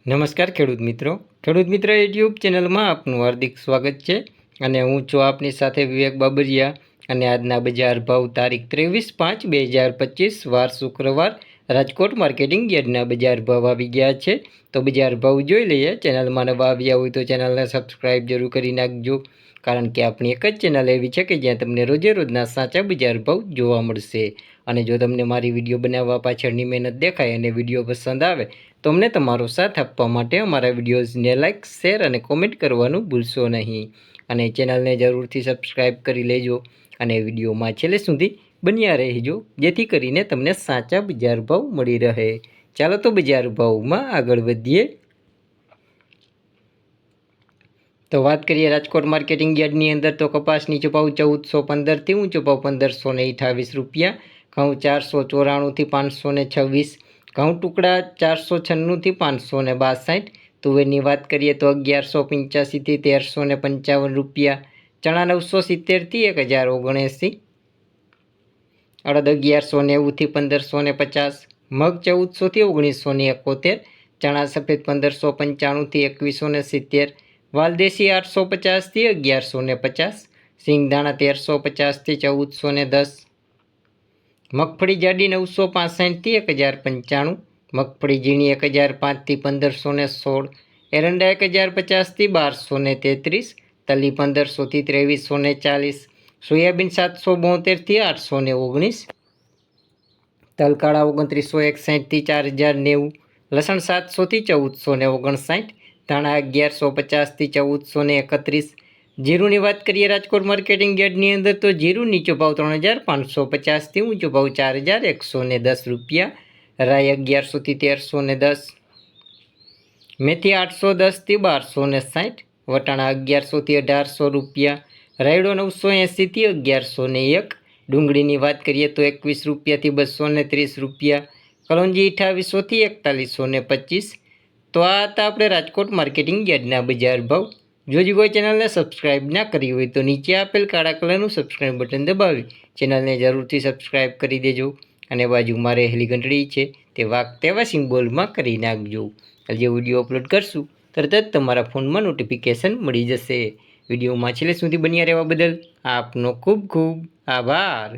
નમસ્કાર ખેડૂત મિત્ર યુટ્યુબ ચેનલમાં આપનું હાર્દિક સ્વાગત છે અને હું છું આપની સાથે વિવેક બાબરિયા અને આજના બજાર ભાવ તારીખ 23/5/2025 વાર શુક્રવાર રાજકોટ માર્કેટિંગ યાર્ડના બજાર ભાવ આવી ગયા છે। તો બજાર ભાવ જોઈ લઈએ। ચેનલમાં નવા આવ્યા હોય તો ચેનલને સબસ્ક્રાઈબ જરૂર કરી નાખજો, કારણ કે આપણી એક જ ચેનલ એવી છે કે જ્યાં તમને રોજે રોજના સાચા બજાર ભાવ જોવા મળશે। અને જો તમને મારી વિડીયો બનાવવા પાછળની મહેનત દેખાય અને વિડીયો પસંદ આવે તો અમને તમારો સાથ આપવા માટે અમારા વિડીયોઝને લાઇક, શેર અને કોમેન્ટ કરવાનું ભૂલશો નહીં। અને ચેનલને જરૂરથી સબસ્ક્રાઈબ કરી લેજો અને વિડીયોમાં છેલ્લે સુધી બન્યા રહેજો, જેથી કરીને તમને સાચા બજાર ભાવ મળી રહે। ચાલો તો બજાર ભાવમાં આગળ વધીએ। તો વાત કરીએ રાજકોટ માર્કેટિંગ યાર્ડની અંદર તો કપાસ નીચો ભાવ 1415થી ઊંચો ભાવ 1528 રૂપિયા, ઘઉં 494 થી 526, ઘઉં ટુકડા 496 થી 562। તુવેરની વાત કરીએ તો 1185 થી 1355 રૂપિયા, ચણા 970 થી 1079, અડદ 1190 થી 1550, મગ 1400 થી 1971, ચણા સફેદ 1595 થી 2170, વાલદેશી 850 થી 1150, સિંગદાણા 1350 થી 1410, મગફળી જાડી 965 થી 1095, મગફળી ઝીણી 1005 થી 1516, એરંડા 1050 થી 1233, તલી 1500 થી 2340, સોયાબીન 772 થી 819, તલકાળા 2961 થી 4090, લસણ 700 થી 1459, ધાણા 1150 થી 1431। જીરુની વાત કરીએ રાજકોટ માર્કેટિંગ યાર્ડની અંદર તો જીરું નીચો ભાવ 3550 થી ઊંચો ભાવ 4110 રૂપિયા, રાઈ 1100 થી 1310, મેથી 810 થી 1260, વટાણા 1100 થી 1800 રૂપિયા, રાયડો 980 થી 1101। ડુંગળીની વાત કરીએ તો 21 રૂપિયાથી 230 રૂપિયા, કલોંજી 2800 થી 4125। તો આ હતા આપણે રાજકોટ માર્કેટિંગ યાર્ડના બજાર ભાવ। જો કોઈ ચેનલને સબસ્ક્રાઈબ ના કરી હોય તો નીચે આપેલ કાળા કલરનું સબસ્ક્રાઈબ બટન દબાવી ચેનલને જરૂરથી સબસ્ક્રાઈબ કરી દેજો અને બાજુમાં રહેલી ઘંટડી છે તે તેવા સિમ્બોલમાં કરી નાખજો। જે વિડીયો અપલોડ કરશું તરત જ તમારા ફોનમાં નોટિફિકેશન મળી જશે। વિડીયોમાં છેલ્લે સુધી બન્યા રહેવા બદલ આપનો ખૂબ ખૂબ આભાર।